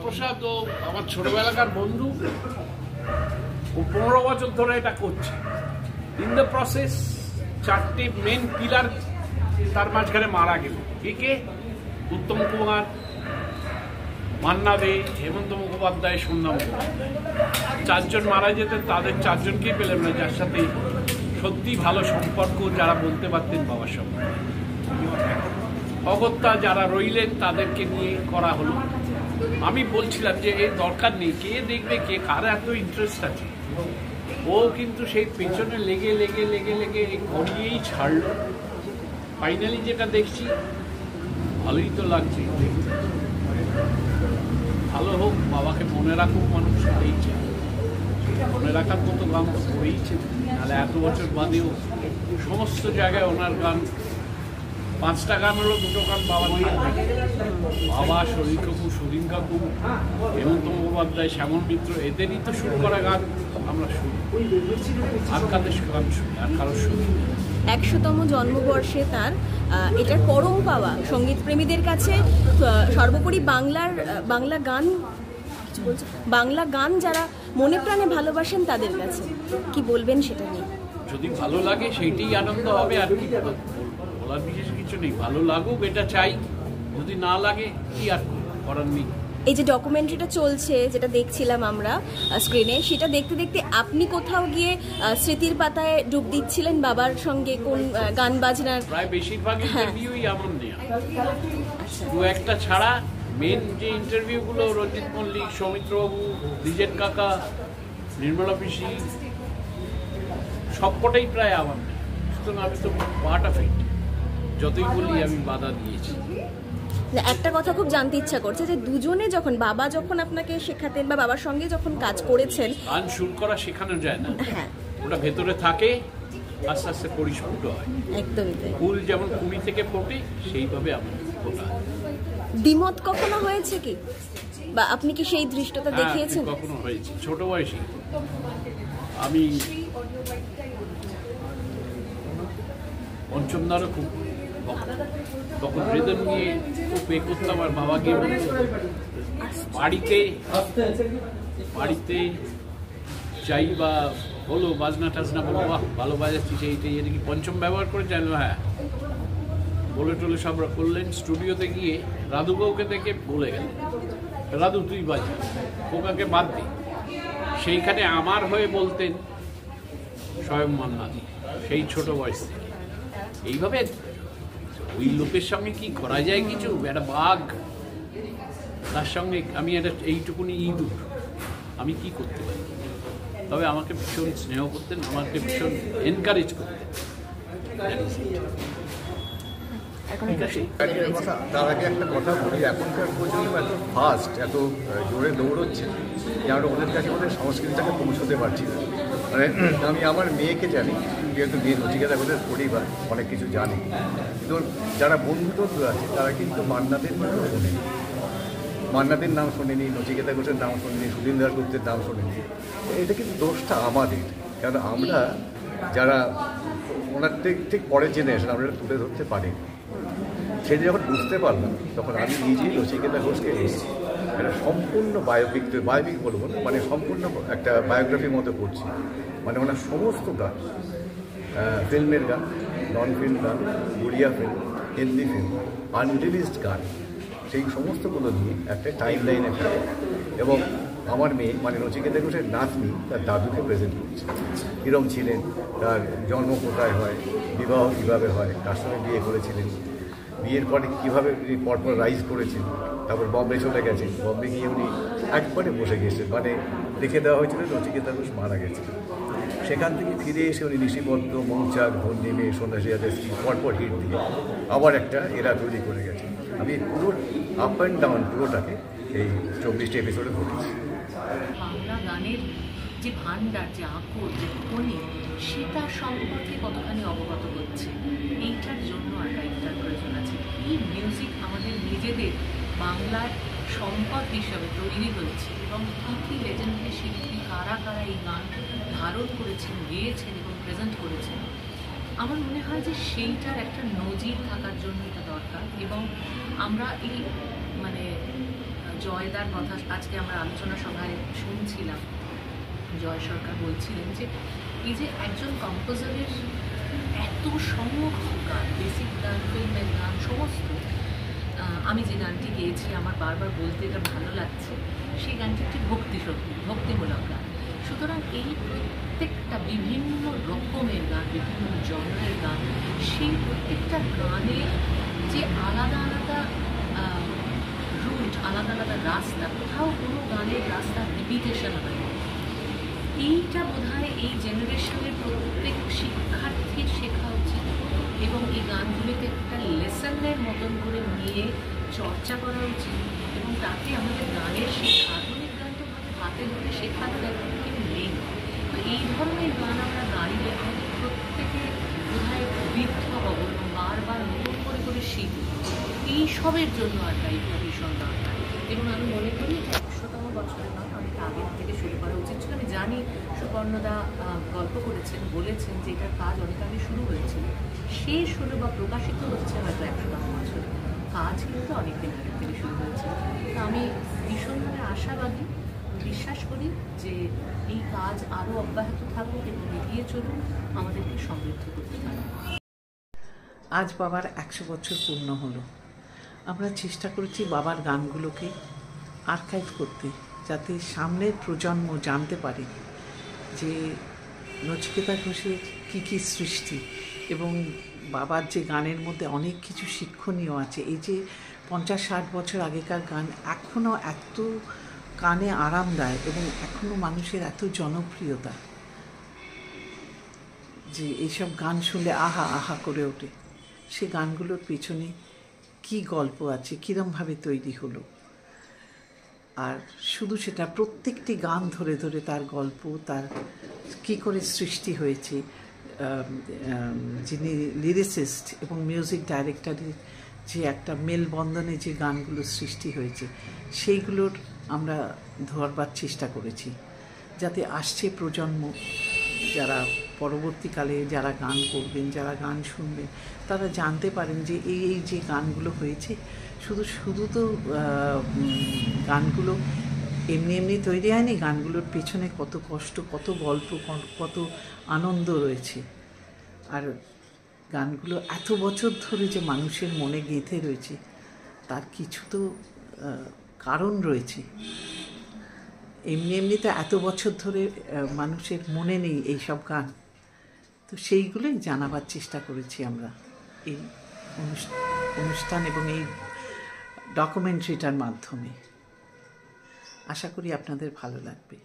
প্রসাদ ও আমার ছোটবেলাকার বন্ধু, ও 15 বছর ধরে এটা করছে। ইন দ্য প্রসেস 4টে মেন পিলার তার মাঝখানে মারা গেল। কে? উত্তম কুমার, মান্না দে, হেমন্ত মুখোপাধ্যায়, সন্ধ্যা মুখোপাধ্যায়। 4 জন মারা যেতেন, তাদের 4 জনকেই পেলেন না যার সাথে সত্যি ভালো সম্পর্ক, যারা বলতে পারতেন বাবার সঙ্গে। অগত্যা যারা রইলেন তাদেরকে নিয়ে করা হলো। আমি বলছিলাম যে এর দরকার নেই, কে দেখবে, কে কার এত ইন্টারেস্ট আছে। ও কিন্তু সেই পেছনে লেগে লেগে লেগে লেগে করিয়েই ছাড়লো। ফাইনালি যেটা দেখছি ভালোই তো লাগছে। ভালো হোক, বাবাকে মনে রাখুক মানুষ, এই চাই। মনে রাখার মতো গান তো করেইছে, নাহলে এত বছর বাদেও সমস্ত জায়গায় ওনার গান। 5টা গান হলো, 2টো গান বাবা নিয়ে থাকে। বাবা, শরীর কাকু, সুদিন কাকু, হেমন্ত মুখোপাধ্যায়, শ্যামল মিত্র, এদেরই তো শুরু করা গান আমরা শুনি। আর কাদের গান শুনি? আর কারোর শুনি। 100তম জন্মবর্ষে তার এটার পরম পাওয়া সঙ্গীত প্রেমীদের কাছে। সর্বোপরি বাংলা গান যারা মনে প্রাণে ভালোবাসেন তাদের কাছে কি বলবেন সেটা নিয়ে? যদি ভালো লাগে সেইটাই আনন্দ হবে, আর কি বলার বিশেষ কিছু নেই। ভালো লাগুক এটা চাই, যদি না লাগে কি আর করার নেই। এই যে ডকুমেন্টারিটা চলছে, যেটা দেখছিলাম আমরা স্ক্রিনে, সেটা দেখতে দেখতে আপনি কোথাও গিয়ে স্মৃতির পাতায় ডুব দিচ্ছিলেন বাবার সঙ্গে? কোন গান বাজনার? প্রায় বেশিরভাগ ইন্টারভিউই এমন নেই, 2-1টা ছাড়া। মেন যে ইন্টারভিউগুলো, রঞ্জিত মল্লিক, সৌমিত্রবাবু, দ্বিজেন কাকা, নির্মলা পিসি, সবকটাই প্রায় আমার নেই। সুতরাং আমি তো পার্ট অফ ইট। যতই বলি আমি বাধা দিয়েছি। একটা কথা খুব জানতে ইচ্ছা করছে যে দুজনে যখন বাবা যখন আপনাকে শেখাতেন বা বাবার সঙ্গে যখন কাজ করেছেন, গান শুরু করা শেখানো যায় না, হ্যাঁ, ওটা ভেতরে থাকে, আস্তে আস্তে পরিস্ফুট হয়। একদমই তাই। ফুল যেমন কুড়ি থেকে ফোটে, সেইভাবে আমার ফোটা। দ্বিমত কখনো হয়েছে কি, বা আপনি কি সেই দৃষ্টতা দেখিয়েছেন? কখনো হয়েছে, ছোট বয়সে। আমি পঞ্চমদারও খুব তখন রিদম নিয়ে খুব এ করতাম। আর বাবা গিয়ে বাড়িতে চাই বা হলো বাজনা টাজনা, বলো বাহ ভালো বাজাচ্ছিস, এইটাই। এটা কি পঞ্চম ব্যবহার করে জানলো? হ্যাঁ, বলে টলে সব করলেন। স্টুডিওতে গিয়ে রাধুবাবুকে দেখে বলে গেলেন, রাধু তুই বাজা, খোকাকে বাদ দি। সেইখানে আমার হয়ে বলতেন স্বয়ং মান্নাদি, সেই ছোট বয়স থেকে। এইভাবে ওই লোকের সঙ্গে কি করা যায় কিছু? একটা বাঘ, তার সঙ্গে আমি একটা এইটুকুনি ইঁদুর, আমি কি করতে পারি? তবে আমাকে ভীষণ স্নেহ করতেন, আমাকে ভীষণ এনকারেজ করতেন। তার আগে একটা কথা বলি, এখনকার প্রজন্ম এত ফাস্ট, এত জোরে দৌড়চ্ছে যে আমরা ওদের কাছে ওদের সংস্কৃতিটাকে পৌঁছতে পারছি না। মানে আমি আমার মেয়েকে জানি, যেহেতু মেয়ে নচিকেতা ঘোষের পরিবার, অনেক কিছু জানি। কিন্তু যারা বন্ধুত্ব আছে তারা কিন্তু মান্নাদের নাম শোনেনি, মান্নাদের নাম শোনেনি, নচিকেতা ঘোষের নাম শোনেনি, সুদিন দাশগুপ্তের নাম শোনেনি। এটা কিন্তু দোষটা আমাদের, কারণ আমরা যারা ওনার ঠিক পরের জেনারেশন, আমরা এটা তুলে ধরতে পারিনি। সেটা যখন বুঝতে পারলাম, তখন আমি নিজেই নচিকেতা ঘোষকে একটা সম্পূর্ণ বায়োপিক বলবো না, মানে সম্পূর্ণ একটা বায়োগ্রাফির মতো করছি। মানে ওনার সমস্ত গান, ফিল্মের গান, নন ফিল্ম গান, উড়িয়া ফিল্ম, হিন্দি ফিল্ম, আনরিলিজড গান, সেই সমস্তগুলো নিয়ে একটা টাইম লাইনে থাকে। এবং আমার মেয়ে মানে নচিকেতা ঘোষের নাতনি তার দাদুকে প্রেজেন্ট করছে, কীরকম ছিলেন, তার জন্ম কোথায় হয়, বিবাহ কীভাবে হয়, কার সঙ্গে বিয়ে করেছিলেন, বিয়ের পরে কীভাবে পরপর রাইজ করেছেন, তারপর বম্বে চলে গেছেন, বম্বে গিয়ে উনি একবারে বসে গেছেন, মানে দেখে দেওয়া হয়েছিল নচিকেতা ঘোষ মারা গেছেন। সেখান থেকে ফিরে এসে উনি ঋষিবদ্ধ, মৌচাক, ঘূর্ণিমে, সন্ন্যাসী আদেশী পরপর হিট দিয়ে আবার একটা এরা তৈরি করে গেছে। আমি পুরো আপ অ্যান্ড ডাউন পুরোটাকে এই 24টা এপিসোডে ঘটেছি। বাংলা গানের যে ভান্ডার, যে আকর, যে ধ্বনি, সেটা সম্পর্কে কতখানি অবগত হচ্ছে, এইটার জন্য আর্কাইভটার প্রয়োজন আছে। এই মিউজিক আমাদের নিজেদের বাংলার সম্পদ হিসাবে তৈরি হয়েছে, এবং কী কী লেজেন্ডারি শিল্পী কারা কারা এই গান ধারণ করেছেন, গেয়েছেন এবং প্রেজেন্ট করেছেন। আমার মনে হয় যে সেইটার একটা নজির থাকার জন্য এটা দরকার। এবং আমরা এই মানে জয়দার কথা আজকে আমরা আলোচনা সভায় শুনছিলাম, জয় সরকার বলছিলেন যে এই যে একজন কম্পোজারের এত সমূহ গান, বেসিক গান, ফিল্মের গান, সমস্ত, আমি যে গানটি গেয়েছি আমার বারবার বলতে এটা ভালো লাগছে, সেই গানটি একটি ভক্তিমূলক গান। সুতরাং এই প্রত্যেকটা বিভিন্ন রকমের গান, বিভিন্ন জনরের গান, সেই প্রত্যেকটা গানের যে আলাদা আলাদা রুট, আলাদা আলাদা রাস্তা, কোথাও কোনো গানের রাস্তা রিপিটেশন হয়, এইটা বোধহয় এই জেনারেশনের প্রত্যেক শিক্ষার্থীর শেখা উচিত এবং এই গানগুলিকে একটা লেসনের মতন করে নিয়ে চর্চা করা উচিত। এবং তাতে আমাদের গানের শেখা, আধুনিক গান তো হাতে ধরে শেখাতে কেউ নেই, তো এই ধরনের গান আমরা গাইলে আমাদের প্রত্যেকে বোধহয় বিদ্ধ হব এবং বারবার নতুন করে করে শিখব। এইসবের জন্য আর্কাইভটা ভীষণ দরকার এবং আমি মনে করি 100তম বছরে নয়, অনেক আগের থেকে শুরু করা উচিত ছিল। আমি জানি সুপর্ণদা গল্প করেছেন, বলেছেন যে এটার কাজ অনেক আগে শুরু হয়েছিল, শেষ হলো বা প্রকাশিত হচ্ছে হয়তো 100তম বছরে, কাজ কিন্তু অনেক দিন আগের থেকে শুরু হয়েছে। তো আমি ভীষণভাবে আশাবাদী, বিশ্বাস করি যে এই কাজ আরও অব্যাহত থাকুক এবং এগিয়ে চলুক, আমাদেরকে সমৃদ্ধ করতে থাকুক। আজ বাবার 100 বছর পূর্ণ হলো। আমরা চেষ্টা করেছি বাবার গানগুলোকে আর্কাইভ করতে, যাতে সামনের প্রজন্ম জানতে পারে যে নচিকেতা ঘোষের কী কী সৃষ্টি এবং বাবার যে গানের মধ্যে অনেক কিছু শিক্ষণীয় আছে। এই যে 50-60 বছর আগেকার গান এখনও এত কানে আরাম দেয় এবং এখনও মানুষের এত জনপ্রিয়তা যে এইসব গান শুনলে আহা আহা করে ওঠে। সে গানগুলোর পেছনে কী গল্প আছে, কীরমভাবে তৈরি হলো, আর শুধু সেটা প্রত্যেকটি গান ধরে ধরে তার গল্প, তার কী করে সৃষ্টি হয়েছে, যিনি লিরিসিস্ট এবং মিউজিক ডাইরেক্টরের যে একটা মেলবন্ধনে যে গানগুলো সৃষ্টি হয়েছে, সেইগুলোর আমরা ধরবার চেষ্টা করেছি, যাতে আসছে প্রজন্ম, যারা পরবর্তীকালে যারা গান করবেন, যারা গান শুনবেন, তারা জানতে পারেন যে এই যে গানগুলো হয়েছে, শুধু তো গানগুলো এমনি এমনি তৈরি হয়নি, গানগুলোর পেছনে কত কষ্ট, কত গল্প, কত আনন্দ রয়েছে। আর গানগুলো এত বছর ধরে যে মানুষের মনে গেঁথে রয়েছে, তার কিছু তো কারণ রয়েছে। এমনি এমনি তো এত বছর ধরে মানুষের মনে নেই এইসব গান, তো সেইগুলোই জানাবার চেষ্টা করেছি আমরা এই অনুষ্ঠান এবং এই ডকুমেন্টারিটার মাধ্যমে। আশা করি আপনাদের ভালো লাগবে।